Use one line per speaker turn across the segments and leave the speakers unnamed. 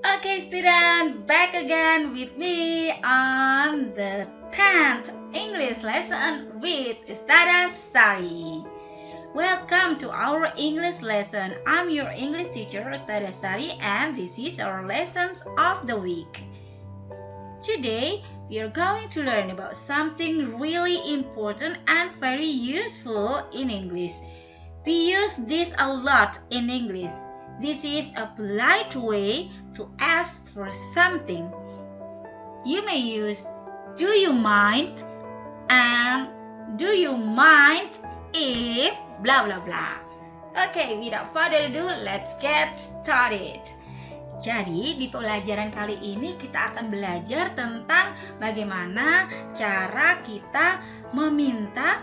Okay, student, back again with me on the 10th English lesson with Ustazah Sari. Welcome to our English lesson. I'm your English teacher, Ustazah Sari, and this is our lessons of the week. Today, we are going to learn about something really important and very useful in English. We use this a lot in English. This is a polite way to ask for something. You may use do you mind and do you mind if blah blah blah. Okay, without further ado, let's get started. Jadi di pelajaran kali ini kita akan belajar tentang bagaimana cara kita meminta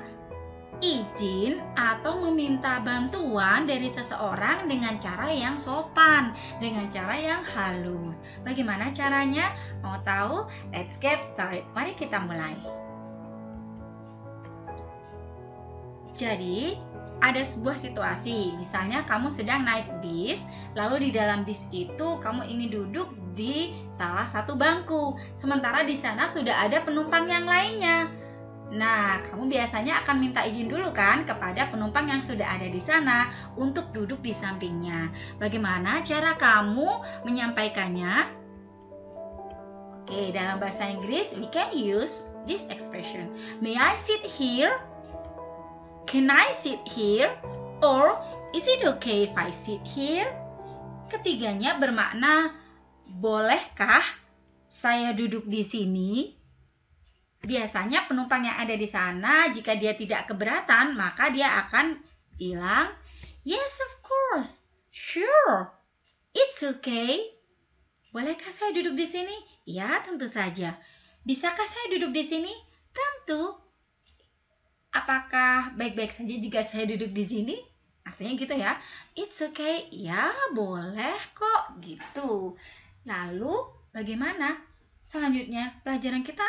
izin atau meminta bantuan dari seseorang dengan cara yang sopan, dengan cara yang halus. Bagaimana caranya? Mau tahu? Let's get started. Mari kita mulai. Jadi, ada sebuah situasi, misalnya kamu sedang naik bis, lalu di dalam bis itu kamu ingin duduk di salah satu bangku, sementara di sana sudah ada penumpang yang lainnya. Nah, kamu biasanya akan minta izin dulu kan kepada penumpang yang sudah ada di sana untuk duduk di sampingnya. Bagaimana cara kamu menyampaikannya? Oke, dalam bahasa Inggris, we can use this expression. May I sit here? Can I sit here? Or is it okay if I sit here? Ketiganya bermakna, bolehkah saya duduk di sini? Biasanya penumpang yang ada di sana, jika dia tidak keberatan, maka dia akan bilang, yes, of course, sure, it's okay. Bolehkah saya duduk di sini? Ya, tentu saja. Bisakah saya duduk di sini? Tentu. Apakah baik-baik saja jika saya duduk di sini? Artinya gitu ya. It's okay. Ya, boleh kok. Gitu. Lalu, bagaimana? Selanjutnya, pelajaran kita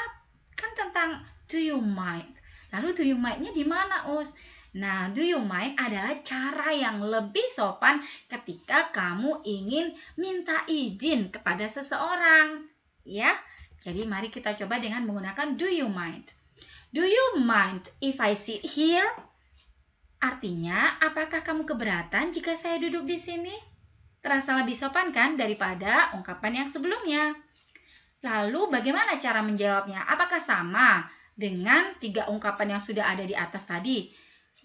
kan tentang do you mind. Lalu do you mind-nya di mana, Us? Nah, do you mind adalah cara yang lebih sopan ketika kamu ingin minta izin kepada seseorang. Ya, jadi mari kita coba dengan menggunakan do you mind. Do you mind if I sit here? Artinya, apakah kamu keberatan jika saya duduk di sini? Terasa lebih sopan kan daripada ungkapan yang sebelumnya. Lalu bagaimana cara menjawabnya? Apakah sama dengan 3 ungkapan yang sudah ada di atas tadi?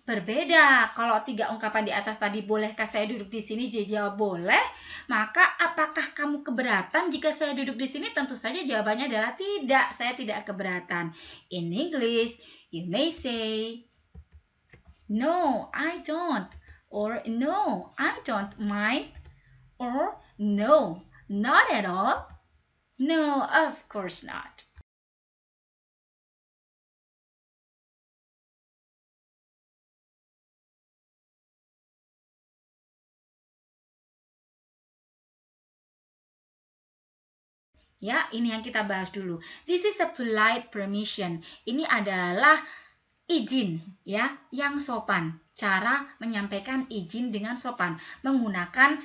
Berbeda. Kalau 3 ungkapan di atas tadi, bolehkah saya duduk di sini? Dia jawab boleh. Maka apakah kamu keberatan jika saya duduk di sini? Tentu saja jawabannya adalah tidak. Saya tidak keberatan. In English, you may say, no, I don't. Or no, I don't mind. Or no, not at all. No, of course not. Ya, ini yang kita bahas dulu. This is a polite permission. Ini adalah izin, ya, yang sopan. Cara menyampaikan izin dengan sopan menggunakan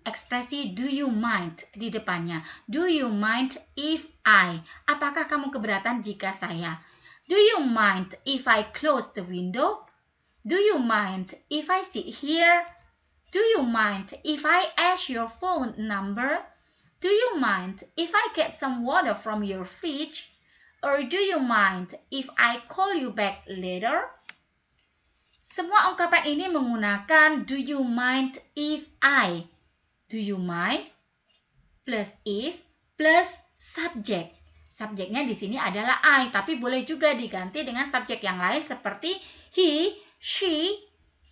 ekspresi do you mind di depannya. Do you mind if I? Apakah kamu keberatan jika saya? Do you mind if I close the window? Do you mind if I sit here? Do you mind if I ask your phone number? Do you mind if I get some water from your fridge? Or do you mind if I call you back later? Semua ungkapan ini menggunakan do you mind if I. Do you mind plus if plus subject. Subjeknya di sini adalah I, tapi boleh juga diganti dengan subjek yang lain seperti he, she,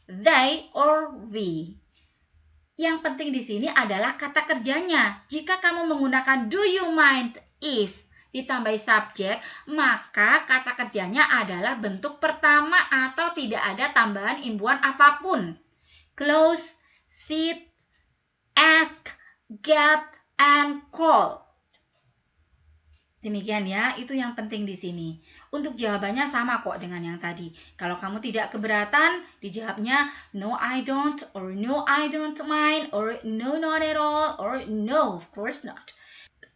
they, or we. Yang penting di sini adalah kata kerjanya. Jika kamu menggunakan do you mind if ditambah subjek, maka kata kerjanya adalah bentuk pertama atau tidak ada tambahan imbuhan apapun. Close, sit, ask, get, and call. Demikian ya, itu yang penting di sini. Untuk jawabannya sama kok dengan yang tadi. Kalau kamu tidak keberatan, dijawabnya no I don't, or no I don't mind, or no not at all, or no of course not.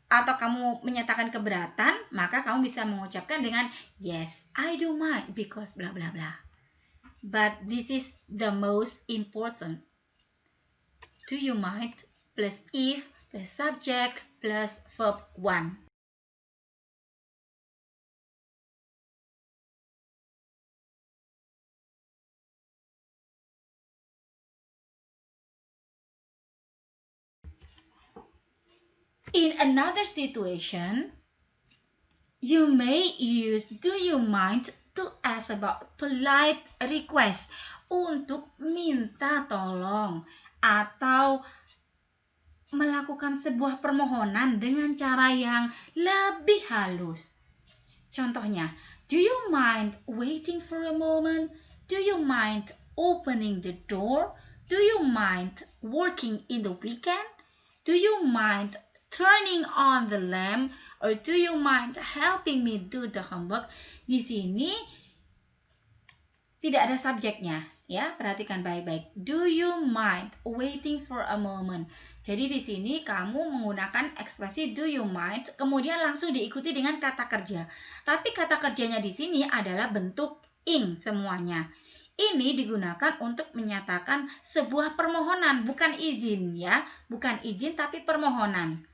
Atau kamu menyatakan keberatan, maka kamu bisa mengucapkan dengan yes, I do mind because bla bla bla. But this is the most important. Do you mind plus if plus subject plus verb 1. In another situation, you may use do you mind to ask about polite request untuk minta tolong atau melakukan sebuah permohonan dengan cara yang lebih halus. Contohnya, do you mind waiting for a moment? Do you mind opening the door? Do you mind working in the weekend? Do you mind turning on the lamp? Or do you mind helping me do the homework? Di sini tidak ada subjeknya, ya. Perhatikan baik-baik. Do you mind waiting for a moment? Jadi di sini kamu menggunakan ekspresi do you mind, kemudian langsung diikuti dengan kata kerja. Tapi kata kerjanya di sini adalah bentuk ing semuanya. Ini digunakan untuk menyatakan sebuah permohonan, bukan izin ya, bukan izin tapi permohonan.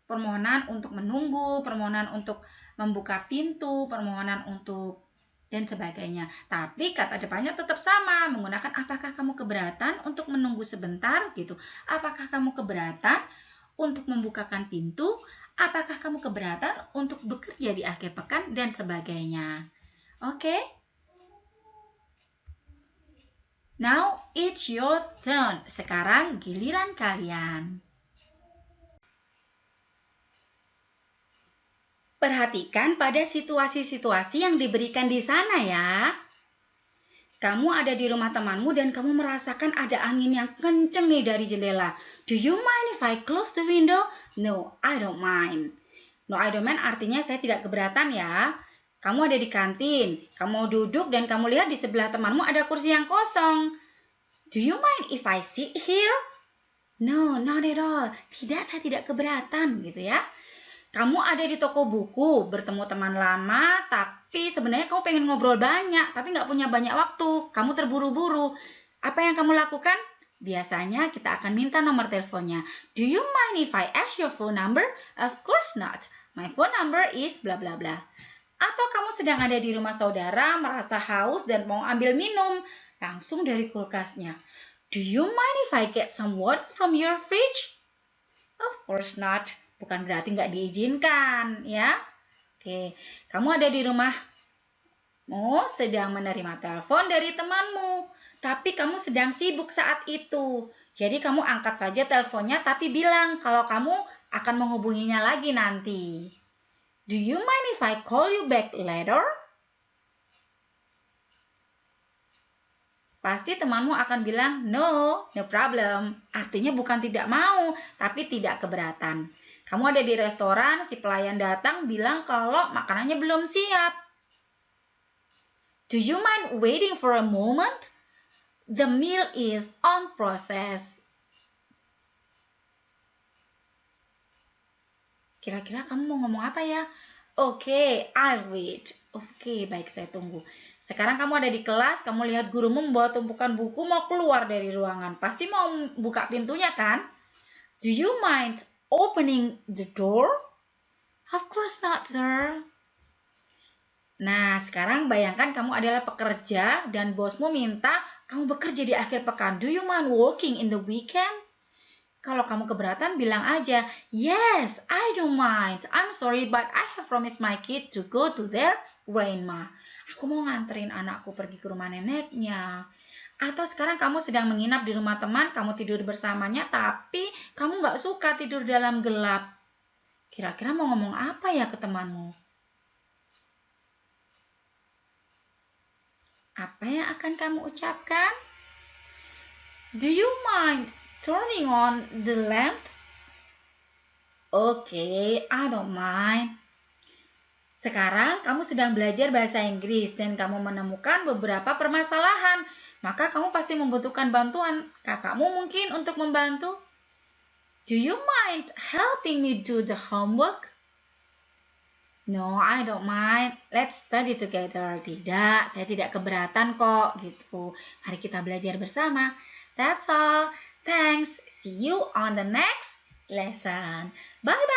Permohonan untuk menunggu, permohonan untuk membuka pintu, permohonan untuk dan sebagainya. Tapi kata depannya tetap sama, menggunakan apakah kamu keberatan untuk menunggu sebentar gitu. Apakah kamu keberatan untuk membukakan pintu? Apakah kamu keberatan untuk bekerja di akhir pekan dan sebagainya. Oke? Now it's your turn. Sekarang giliran kalian. Perhatikan pada situasi-situasi yang diberikan di sana ya. Kamu ada di rumah temanmu dan kamu merasakan ada angin yang kenceng nih dari jendela. Do you mind if I close the window? No, I don't mind. No, I don't mind artinya saya tidak keberatan ya. Kamu ada di kantin, kamu mau duduk dan kamu lihat di sebelah temanmu ada kursi yang kosong. Do you mind if I sit here? No, not at all. Tidak, saya tidak keberatan gitu ya. Kamu ada di toko buku, bertemu teman lama, tapi sebenarnya kamu pengen ngobrol banyak, tapi nggak punya banyak waktu. Kamu terburu-buru. Apa yang kamu lakukan? Biasanya kita akan minta nomor teleponnya. Do you mind if I ask your phone number? Of course not. My phone number is bla bla bla. Atau kamu sedang ada di rumah saudara, merasa haus dan mau ambil minum, langsung dari kulkasnya. Do you mind if I get some water from your fridge? Of course not. Bukan berarti nggak diizinkan, ya. Oke, kamu ada di rumahmu sedang menerima telepon dari temanmu, tapi kamu sedang sibuk saat itu. Jadi kamu angkat saja teleponnya, tapi bilang kalau kamu akan menghubunginya lagi nanti. Do you mind if I call you back later? Pasti temanmu akan bilang, no, no problem. Artinya bukan tidak mau, tapi tidak keberatan. Kamu ada di restoran, si pelayan datang bilang kalau makanannya belum siap. Do you mind waiting for a moment? The meal is on process. Kira-kira kamu mau ngomong apa ya? Oke, I'll wait. Oke, baik, saya tunggu. Sekarang kamu ada di kelas, kamu lihat gurumu membawa tumpukan buku mau keluar dari ruangan. Pasti mau buka pintunya kan? Do you mind opening the door? Of course not, sir. Nah, sekarang bayangkan kamu adalah pekerja dan bosmu minta kamu bekerja di akhir pekan. Do you mind working in the weekend? Kalau kamu keberatan, bilang aja, yes, I don't mind. I'm sorry, but I have promised my kid to go to their grandma. Aku mau nganterin anakku pergi ke rumah neneknya. Atau sekarang kamu sedang menginap di rumah teman, kamu tidur bersamanya, tapi kamu nggak suka tidur dalam gelap. Kira-kira mau ngomong apa ya ke temanmu? Apa yang akan kamu ucapkan? Do you mind turning on the lamp? Okay, I don't mind. Sekarang kamu sedang belajar bahasa Inggris dan kamu menemukan beberapa permasalahan. Maka kamu pasti membutuhkan bantuan kakakmu mungkin untuk membantu. Do you mind helping me do the homework? No, I don't mind. Let's study together. Tidak, saya tidak keberatan kok gitu. Mari kita belajar bersama. That's all. Thanks. See you on the next lesson. Bye bye.